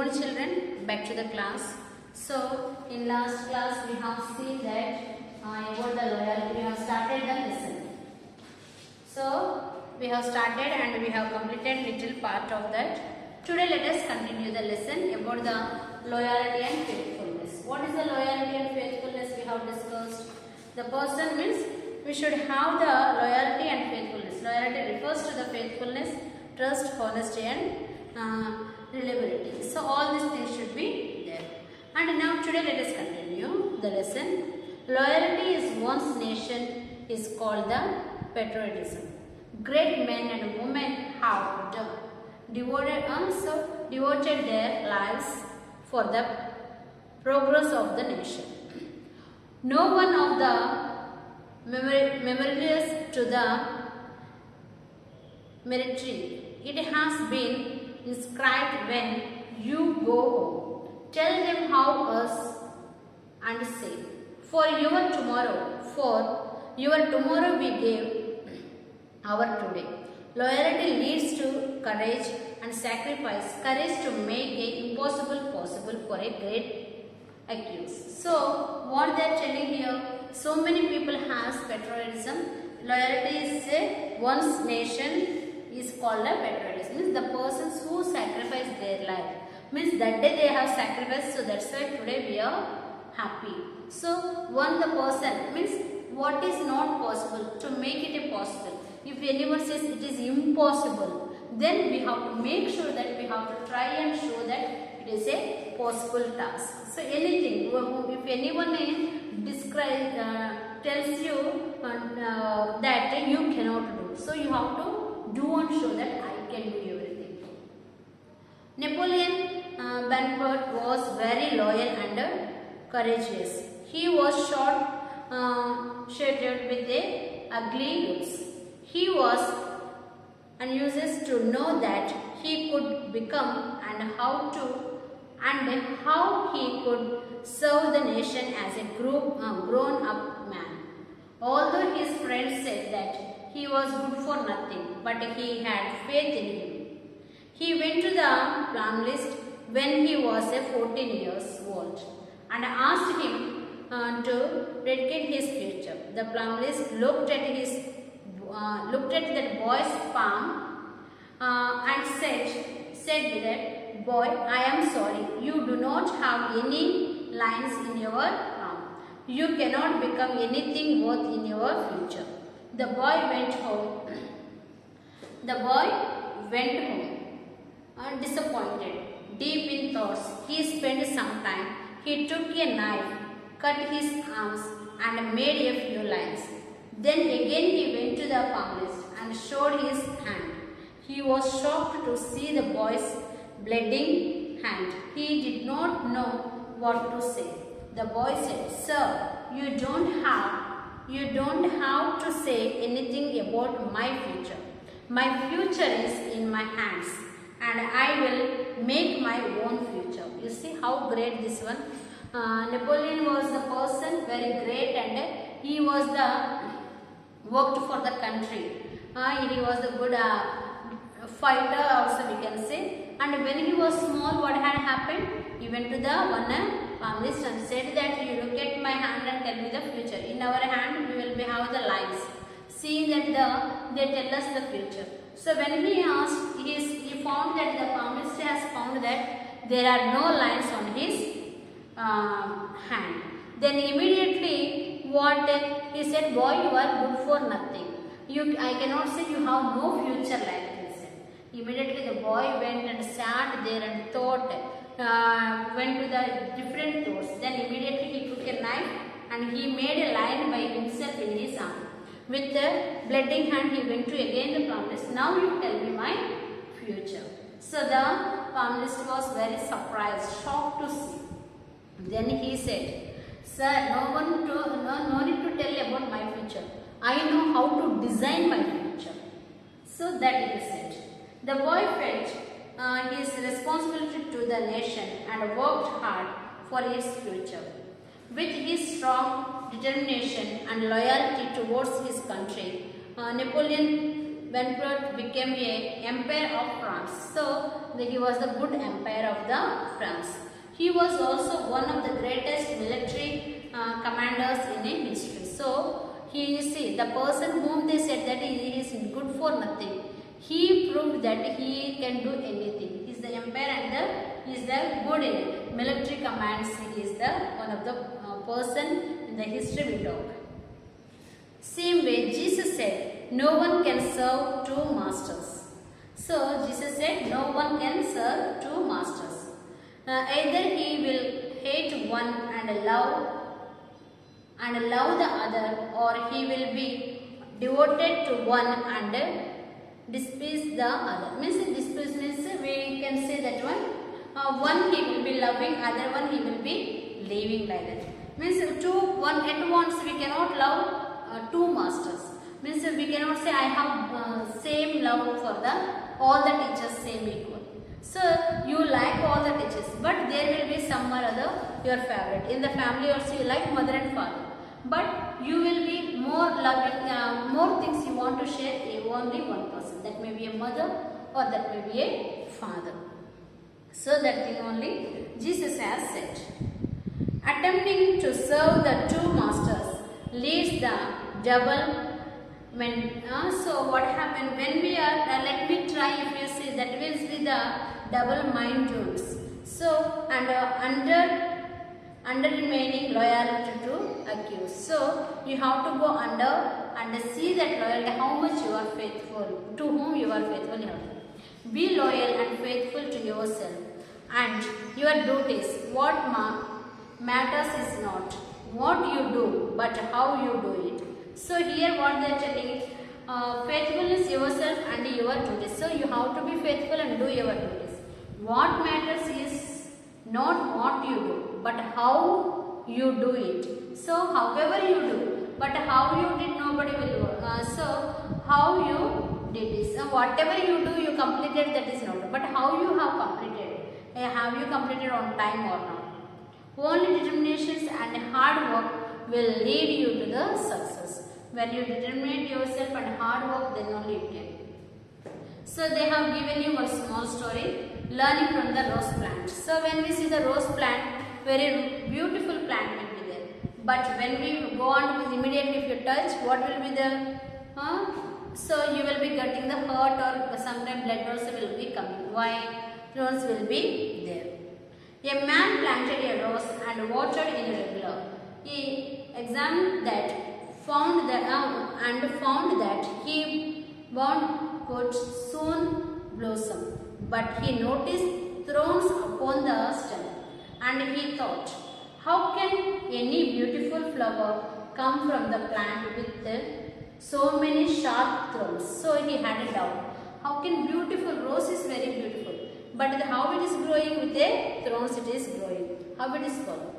morning children, back to the class. So in last class we have seen that about the loyalty, we have started the lesson. So we have started and we have completed little part of that. Today let us continue the lesson about the loyalty and faithfulness. What is the loyalty and faithfulness we have discussed? The person means we should have the loyalty and faithfulness. Loyalty refers to the faithfulness, trust, honesty and reliability. So all these things should be there. And now today let us continue the lesson. Loyalty is one's nation is called the patriotism. Great men and women have devoted their lives for the progress of the nation. No one of the memorials to the military. It has been inscribed when you go home. Tell them how us and say, for your tomorrow we gave our today. Loyalty leads to courage and sacrifice. Courage to make the impossible possible for a great accuse. So what they are telling here, so many people has patriotism. Loyalty is one's nation is called a patriotism. Means the persons who sacrifice their life. Means that day they have sacrificed, so that's why today we are happy. So one the person means what is not possible to make it a possible. If anyone says it is impossible, then we have to make sure that we have to try and show that it is a possible task. So anything, if anyone tells you that you cannot do, so you have to do and show that I can do everything. Napoleon Bonaparte was very loyal and courageous. He was shot-shattered with a ugly looks. He was unusual to know that he could become and how he could serve the nation as a grown-up man. Although his friends said that he was good for nothing, but he had faith in him. He went to the plan list when he was 14 years old and asked him to dedicate his future. The plan list looked at that boy's palm and said that, boy, I am sorry, you do not have any lines in your palm. You cannot become anything worth in your future. The boy went home. Disappointed, deep in thoughts. He spent some time. He took a knife, cut his arms and made a few lines. Then again he went to the palm list and showed his hand. He was shocked to see the boy's bleeding hand. He did not know what to say. The boy said, sir, you don't have to say anything about my future. My future is in my hands and I will make my own future. You see how great this one. Napoleon was the person very great and he was worked for the country. He was a good fighter also we can say. And when he was small, what had happened? He went to the palm list and said that you look at my hand and tell me the future. In our hand we will have the lines. Seeing that they tell us the future. So when he asked, he found that the palm list has found that there are no lines on his hand. Then immediately what he said, boy, you are good for nothing. I cannot say you have no future like this. Immediately the boy went and sat there and thought, went to the different thoughts. Then immediately he took a knife and he made a line by himself in his arm. With the bleeding hand he went to again the palm list. Now you tell me my future. So the palm list was very surprised, shocked to see. Then he said, sir, no need to tell about my future. I know how to design my future. So that he said. The boy felt his responsibility to the nation and worked hard for its future. With his strong determination and loyalty towards his country, Napoleon when became a empire of France. So he was the good empire of the France. He was also one of the greatest military commanders in a history. So he see the person whom they said that he is good for nothing. He proved that he can do anything. He is the empire and he is the good in military commands. He is the one of the person in the history we talk. Same way Jesus said, no one can serve two masters. So Jesus said, no one can serve two masters. Either he will hate one and love the other, or he will be devoted to one and despise the other. Means despise means we can say that one he will be loving, other one he will be leaving like that. Means one at once we cannot love two masters. Means we cannot say I have same love for all the teachers same equal. So you like all the teachers, but there will be some or other your favorite. In the family also you like mother and father, but you will be more loving, more things you want to share only one person. That may be a mother or that may be a father. So that thing only Jesus has said. Attempting to serve the two masters leads the double. So what happened when we are, let me try if you see that will be the double mind rules. So and under remaining loyalty to accused. So you have to go under and see that loyalty, how much you are faithful, to whom you are faithful. Be loyal and faithful to yourself and your duties. What matters is not what you do, but how you do it. So here what they are telling, faithfulness yourself and your duties. So you have to be faithful and do your duties. What matters is not what you do, but how you do it. So however you do, but how you did nobody will do. So how you did this. Whatever you do, you completed, that is not. But how you have completed? Have you completed on time or not? Only determinations and hard work will lead you to the success. When you determine yourself and hard work, then only you can. So they have given you one small story, learning from the rose plant. So when we see the rose plant, very beautiful plant will be there. But when we go on, immediately if you touch, what will be the, so you will be getting the hurt or sometimes blood also will be coming. Why? Thorns will be there. A man planted a rose and watered in regular. He examined that, found that he could soon blossom. But he noticed thorns upon the stem, and he thought, how can any beautiful flower come from the plant with so many sharp thorns? So he had a doubt. How can beautiful rose is very beautiful, but how it is growing with the thorns it is growing? How it is called?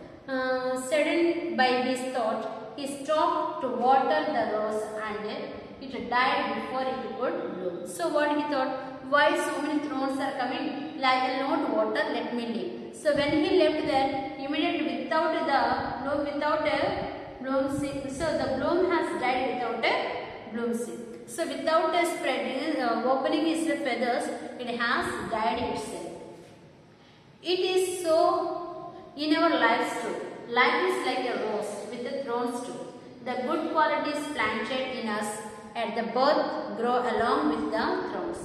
Saddened by his thought, he stopped to water the rose and it died before it could bloom. So what he thought, why so many thorns are coming? I will not water, let me leave. So when he left there, immediately without a bloom seed, so the bloom has died without a bloom seed. So without a spreading, opening its feathers, it has died itself. It is so in our lives too. Life is like a rose with the thorns too. The good qualities planted in us at the birth grow along with the thorns.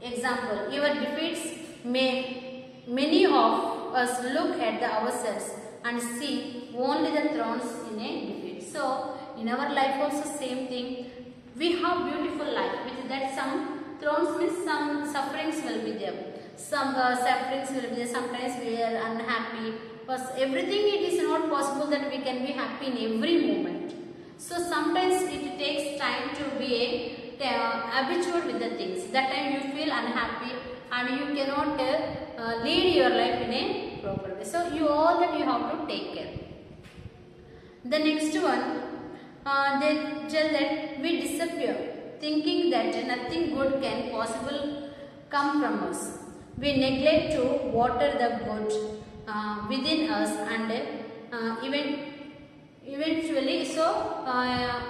Example, your defeats many of us look at ourselves and see only the thorns in a defeat. So in our life also same thing. We have beautiful life. With that some thorns means some sufferings will be there. Some sufferings will be there. Sometimes we are unhappy. Because everything it is not possible that we can be happy in every moment. So sometimes it takes time to be habitual with the things. That time you feel unhappy and you cannot lead your life in a proper way. So all that you have to take care. The next one, they tell that we disappear, thinking that nothing good can possibly come from us. We neglect to water the good within us and Eventually, so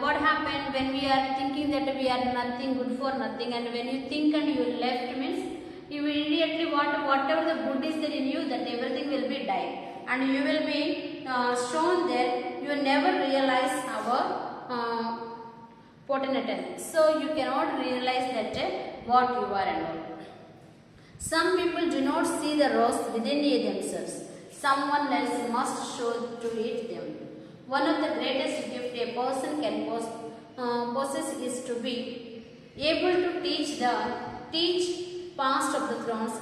what happened when we are thinking that we are nothing, good for nothing, and when you think and you left means you immediately whatever the good is there in you, that everything will be died, and you will be shown that you never realize our potential. So you cannot realize that what you are and all. Some people do not see the rose within themselves. Someone else must show to it them. One of the greatest gifts a person can possess is to be able to teach past of the thrones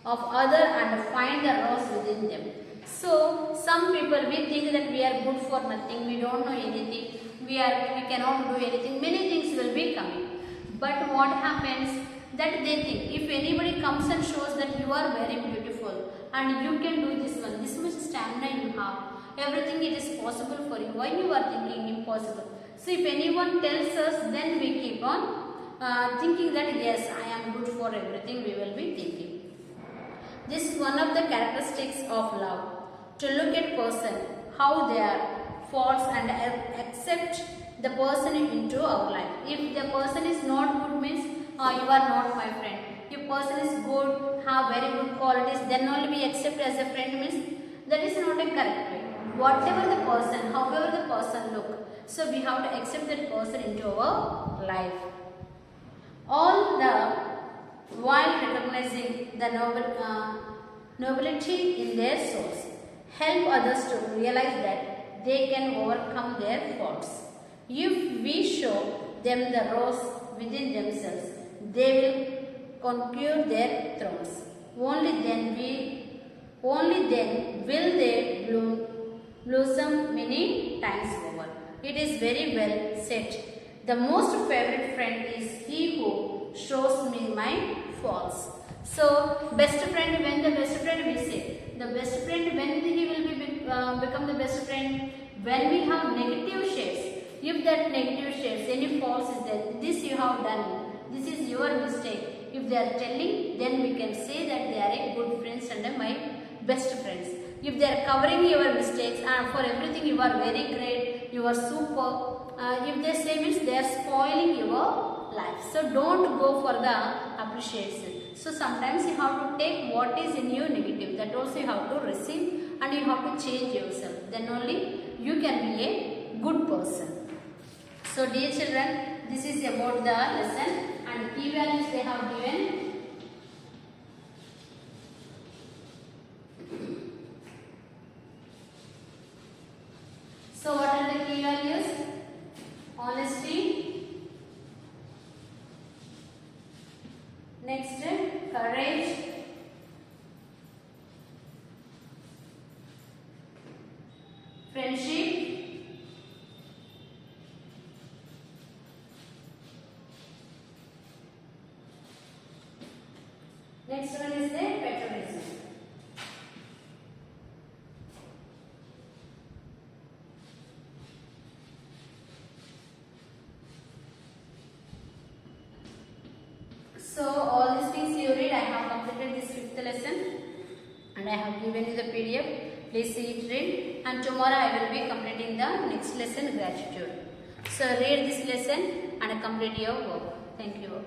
of other and find the rose within them. So some people, we think that we are good for nothing, we don't know anything, we cannot do anything, many things will be coming. But what happens that they think, if anybody comes and shows that you are very beautiful and you can do this one, this much stamina you have, everything it is possible for you, why you are thinking impossible? So if anyone tells us, then we keep on thinking that yes, I am good for everything, we will be thinking. This is one of the characteristics of love, to look at person, how they are, faults, and accept the person into our life. If the person is not good means you are not my friend. If person is good, have very good qualities, then only we accept as a friend means that is not a correct way. Whatever the person, however the person look, so we have to accept that person into our life. All the while recognizing the nobility in their souls, help others to realize that they can overcome their faults. If we show them the rose within themselves, they will conquer their thrones. Only then will they blossom many times over. It is very well said. The most favorite friend is he who shows me my faults. So, best friend, when the best friend we say, the best friend, when he will become the best friend, when we have negative shades. If that negative shades, any faults is there, this you have done, this is your mistake. If they are telling, then we can say that they are a good friends and my best friends. If they are covering your mistakes and for everything you are very great, you are super, if they say means they are spoiling your life. So don't go for the appreciation. So sometimes you have to take what is in you negative, that also you have to receive and you have to change yourself. Then only you can be a good person. So dear children, this is about the lesson and key values they have given. So what are the key values? Honesty. Next, courage. Friendship. Next one is the patriotism. So all these things you read, I have completed this 5th lesson and I have given you the PDF. Please see it, read, and tomorrow I will be completing the next lesson, gratitude. So read this lesson and complete your work. Thank you.